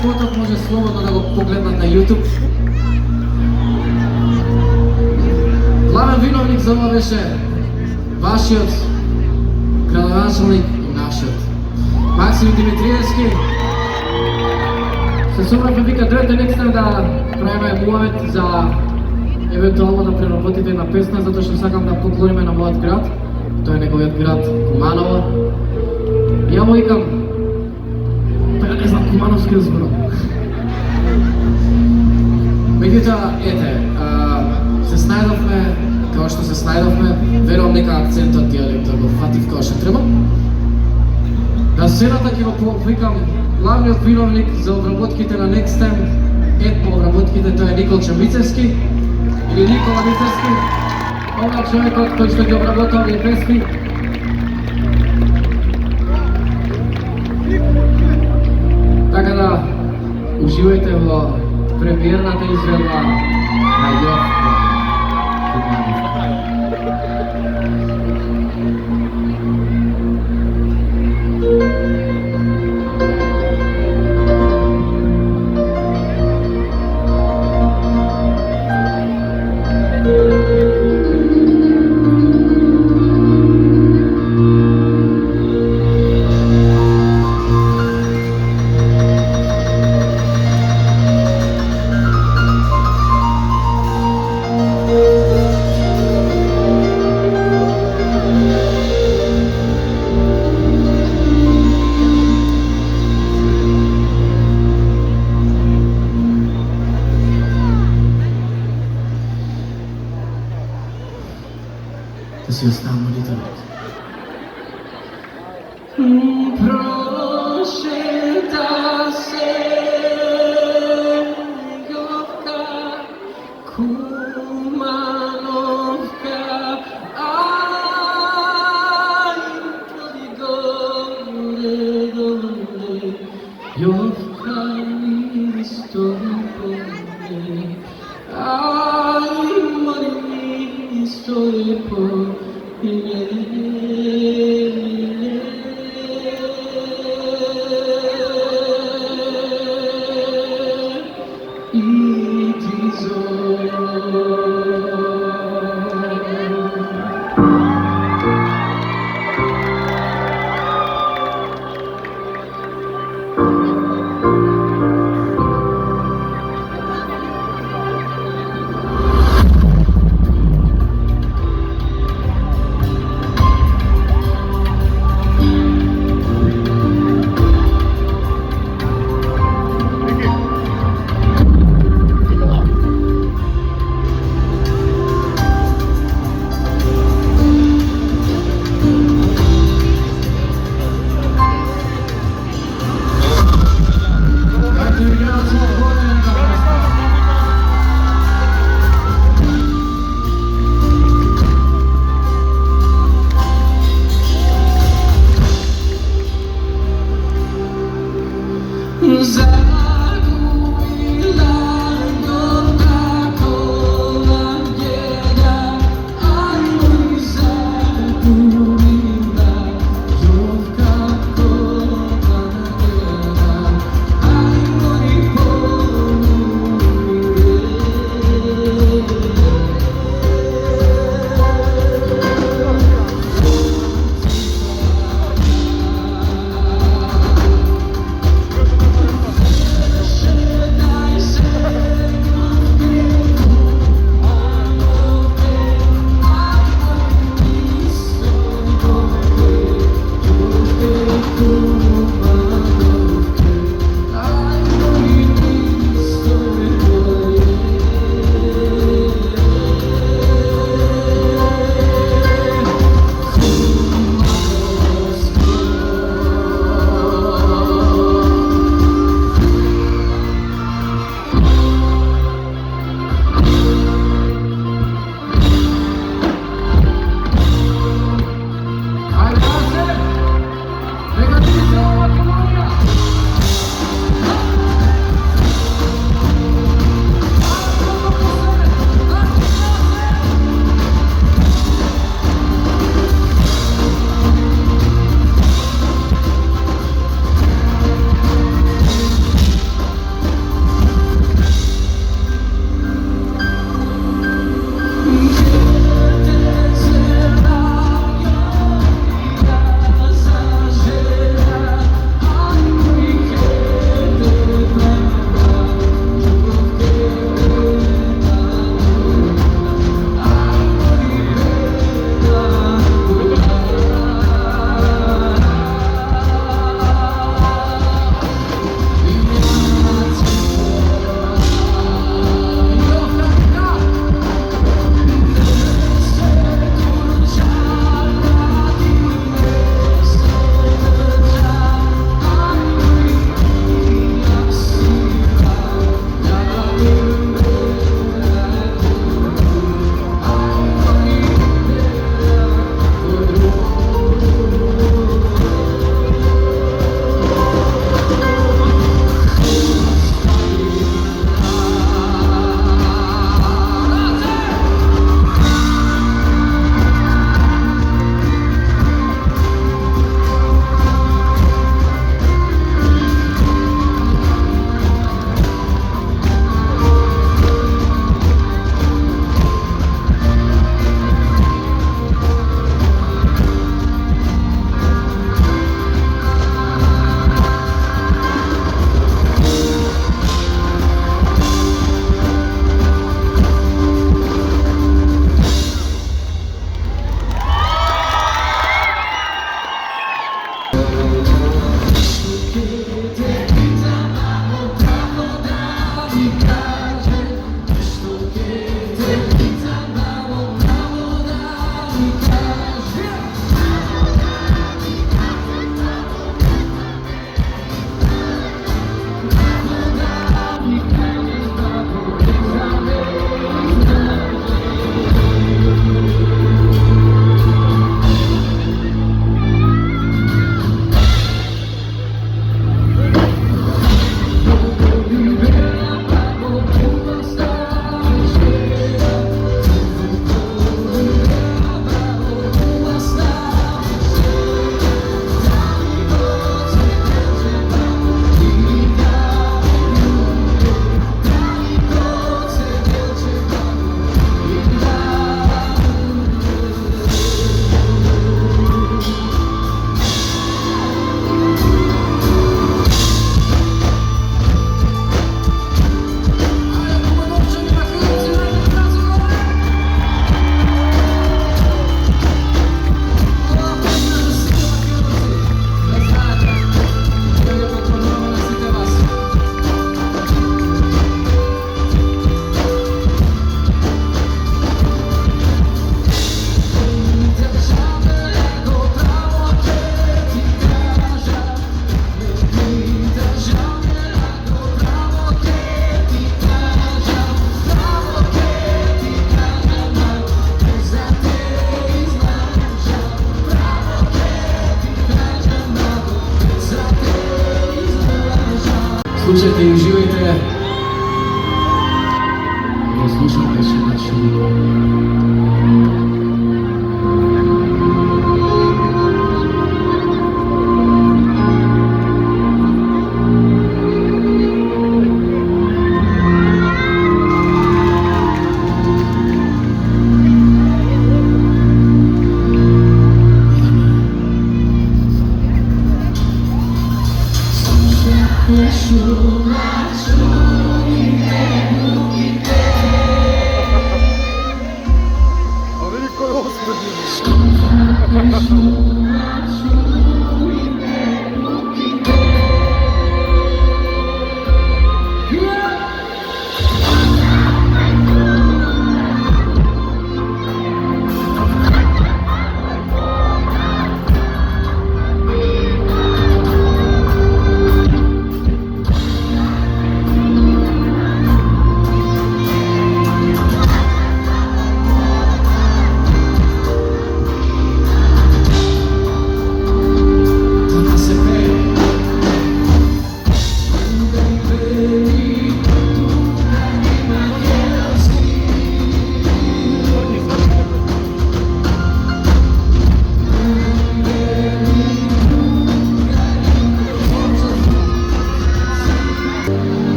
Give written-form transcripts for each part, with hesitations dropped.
Spotov može slobodno da ga pogledat na YouTube. Glavni vinovnik za ovo veše vašiot, gradonačelnik i našiot. Maksim Dimitrijevski. Се собравме вика дойте некстен да правиме муавет за евентуално да преработите една песна, затоа што сакам да поклониме на мојот град. Тој е неговиот град Куманово. Ја му викам не знам кумановски да зборам. Меѓутоа, ете, се снајдовме, како што се снајдовме, верувам дека акцентот, диалектот го фатив како што треба. На сцената ќе го повикам главниот виновник за обработките на Nextem, етно обработките, тој е Никол Чамбицевски, или Никола Мицевски, ова човекот кој што ги обработува овие песни. Така да, уживајте во премиерната изведба на Јовка Куманов. Да си остава молитвата. Прошета се Јовка Кумановка, ај проди доле, Јовка ми стои поне, ај моли ми стои поне.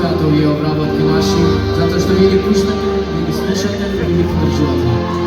успеа да ви обработки наши, затоа што вие ги пуштате, вие ги слушате и вие ги подржувате.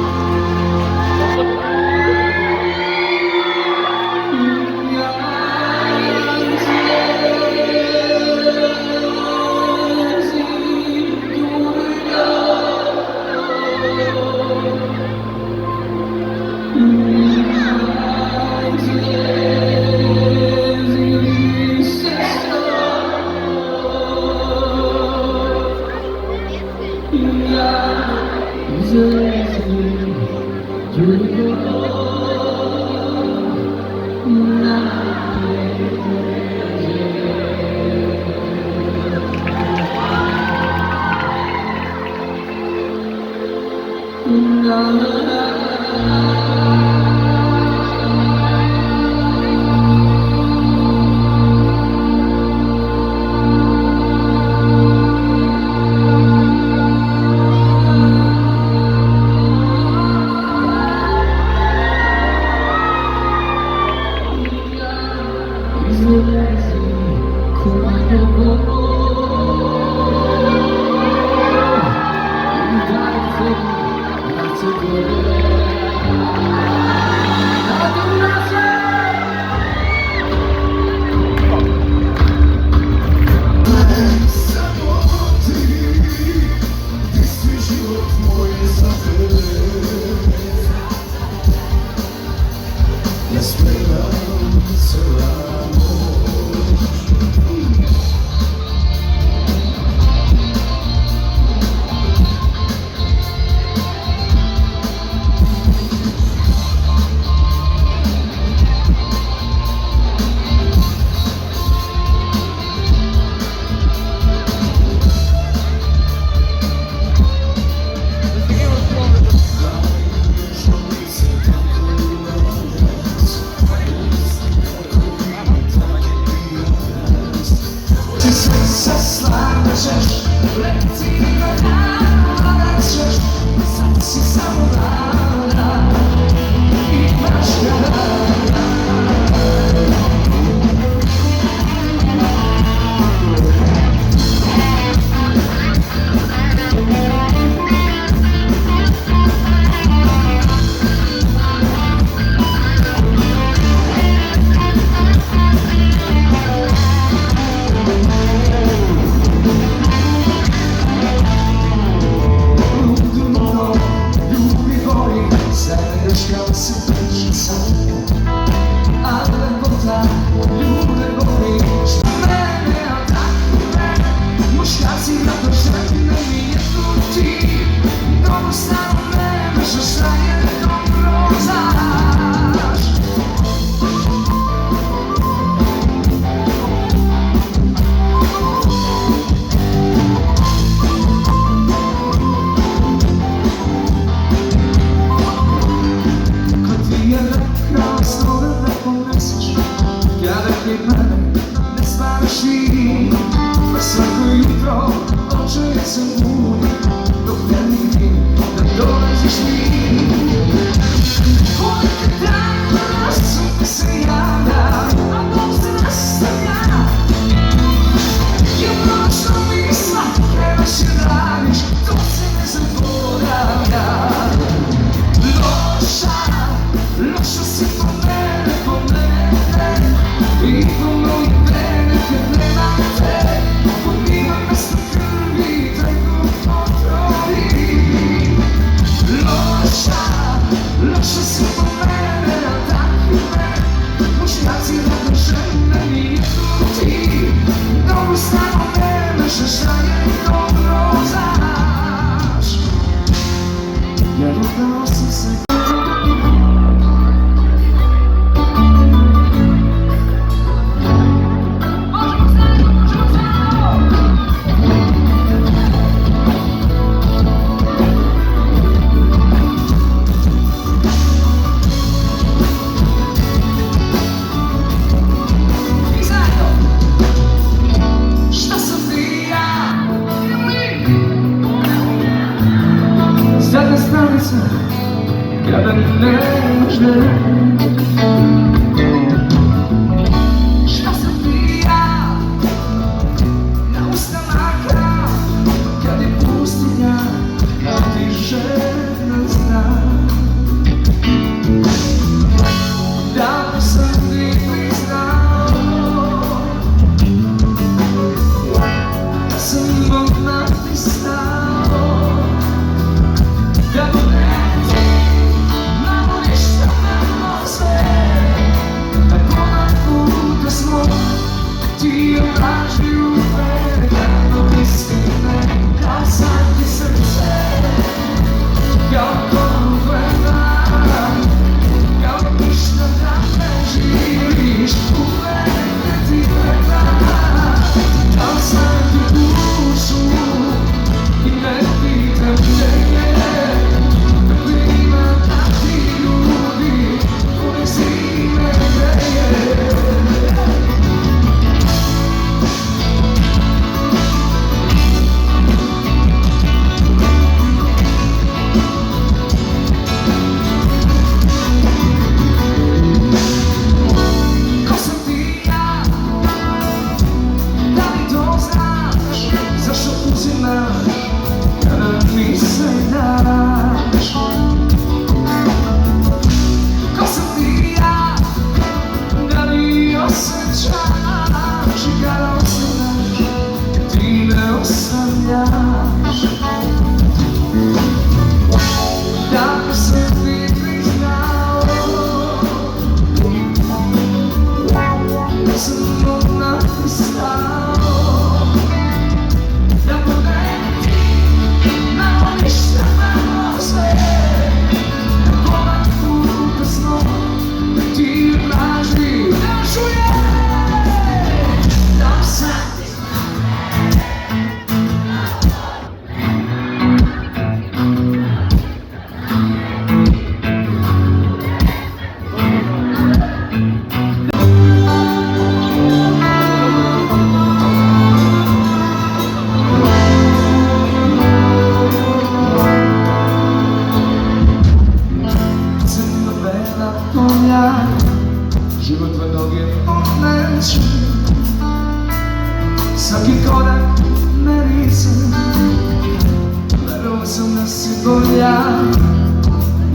Что София на уста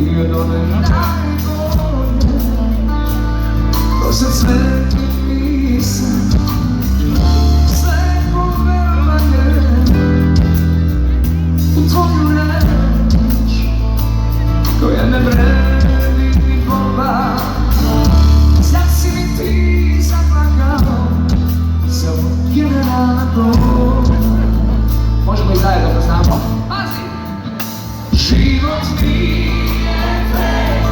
i od one najbolje. To se cveti nisam, sve poverovanje u tvoju reč, koja ne vredi ni pola. Zar si mi ti zaplakao, samo generalno. Možemo i zajedno da znamo. Pazi! Život mi je vek,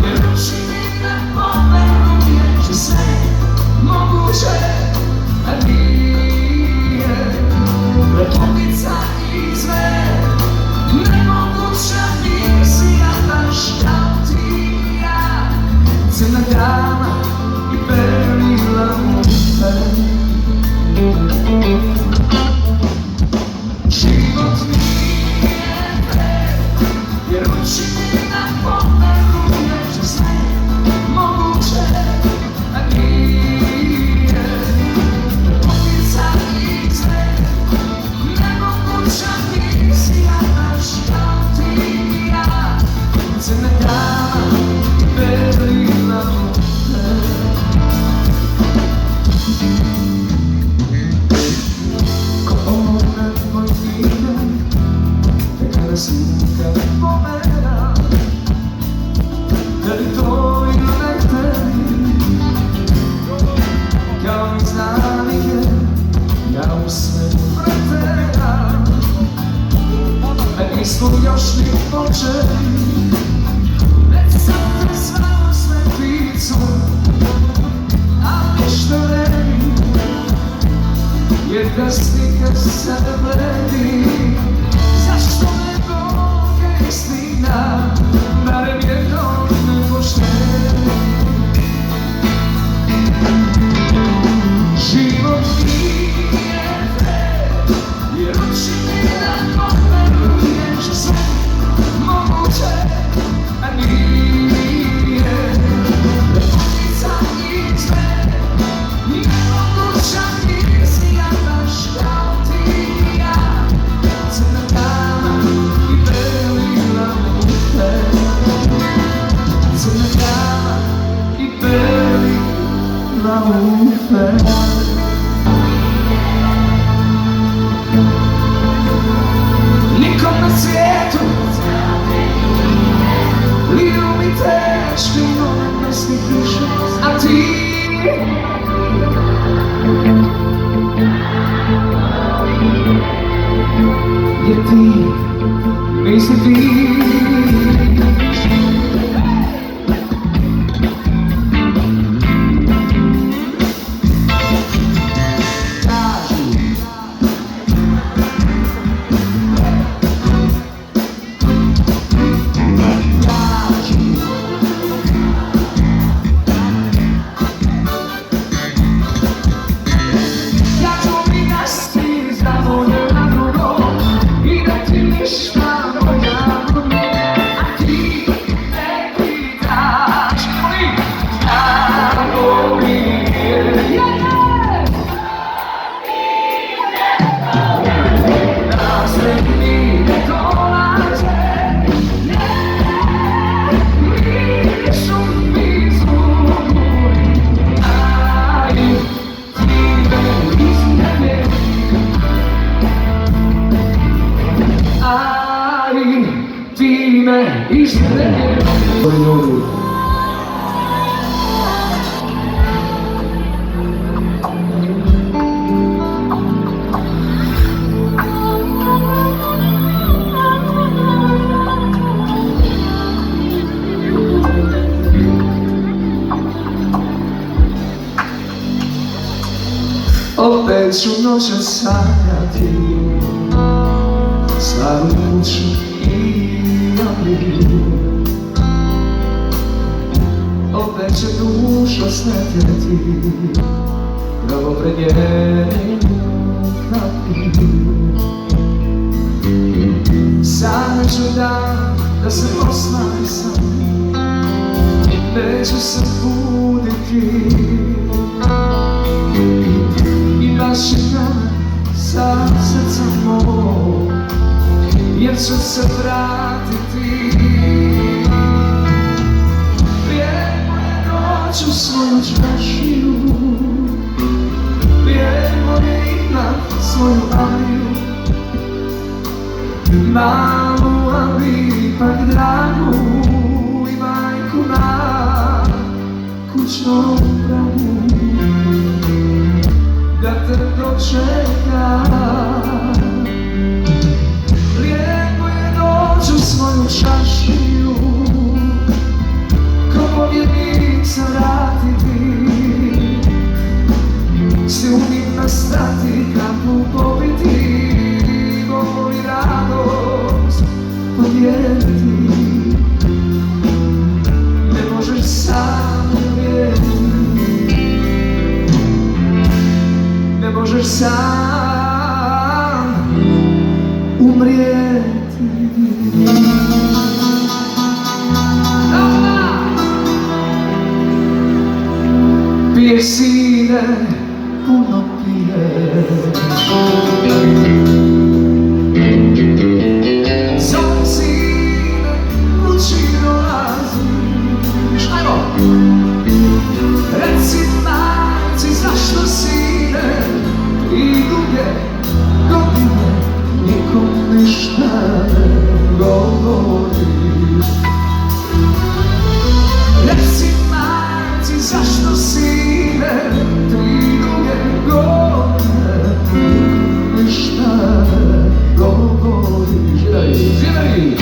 jer uči mi da poverujem, že sve moguće, a nije. Lepotica i sve, nemoguća misija, baš kao ti i ja. Crna dama i belila mufe. Život mi je vek, jer uči mi da poverujem, že sve moguće, a nije. Lepotica i sve, nemoguća misija, baš kao ti i ja. Crna dama i belila mufe. Ko ona moj ide, te kada slika pomera, da li to ili ne tebi, kao mi znanike, ja u svetu preteram, a nismo još ni počeli, već sam te zvao sveticom, a ništa vredi, jer da slika sebe vredi. Zašto me Boga istina, barem jednom ne poštedi. Život mi je vek, jer uči mi da poverujem, že sve moguće, a nije. Lepotica i sve, nemoguća misija, baš kao ti i ja. Crna dama i belila mufe. Crna dama i belila mufe. Nikom na svijetu liju mi teški noćni kiše, a ti jer ti nisi ti. Opet ću noćem sanjati staru kuću i Angliju. Opet će duša sletjeti pravo pred njenu kapiju. Sanjaću dan da se osmani sam, neću se buditi i baš čekam sa srcem mog, jer ću se vratiti ti. Pijemo je noć u svoju čašiju, pijemo je ipak svoju ariju, malu, ali ipak dragu, i majku na kućnom pragu, da te dočeka. Lijepo je doći u svoju čašiju, ko pobjednik se vratiti, se uvijek nastati, kapu pobiti, bol i radost pobjediti. Ne možeš sam umrijeti, ne možeš sam umrijeti. Pije sine, puno pije, zove sine, kući dolaziš. Ajmo! Reci majci zašto sine i duge godine nikom ništa ne govoriš. Reci majci zašto sine tri duge godine nikom ništa ne govoriš. Živeli!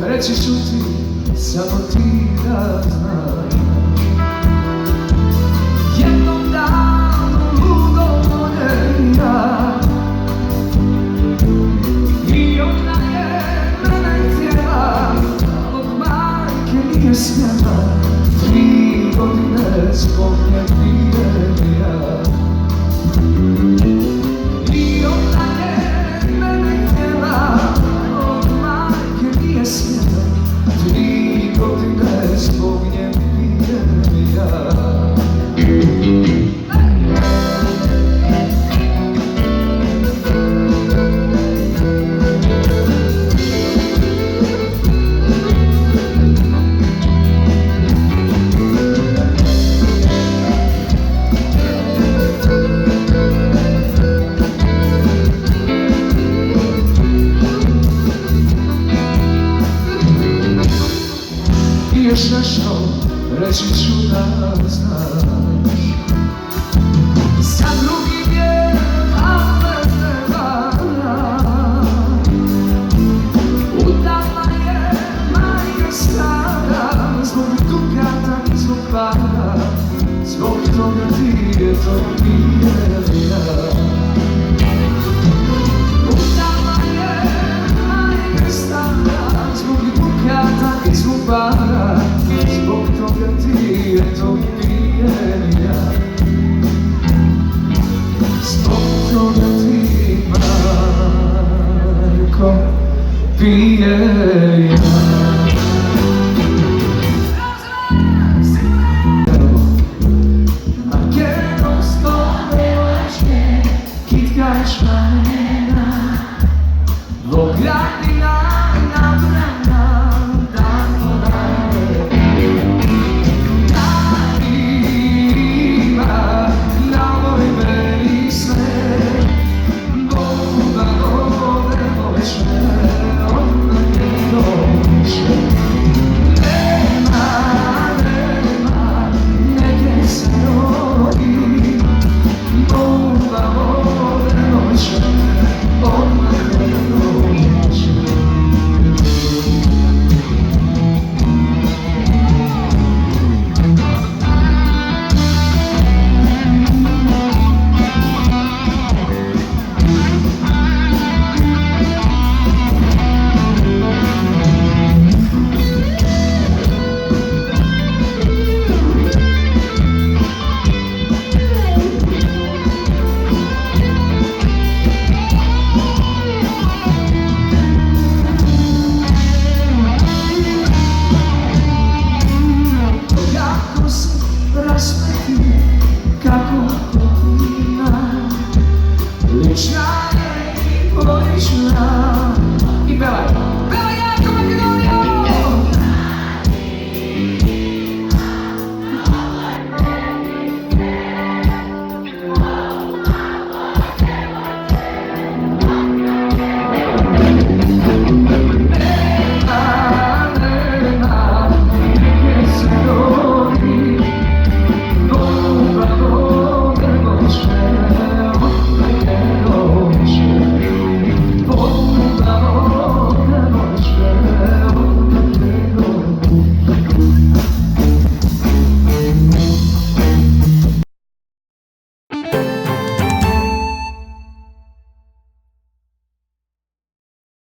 Reći ću ti, samo ti da znaš, jednom danu ludo voljen ja, i ona je mene htjela, od majke nije smjela, 3 godine zbog nje pijem ja. I ona je mene htjela, od majke nije smjela, 3 godine zbog nje pijem ja. I još nešto reći ću da znaš, za drugim je, a mene vara. Udala je majka stara, zbog dukata i zbog para, zbog toga ti je to pijem ja. Udala je majka stara, zbog dukata i zbog para,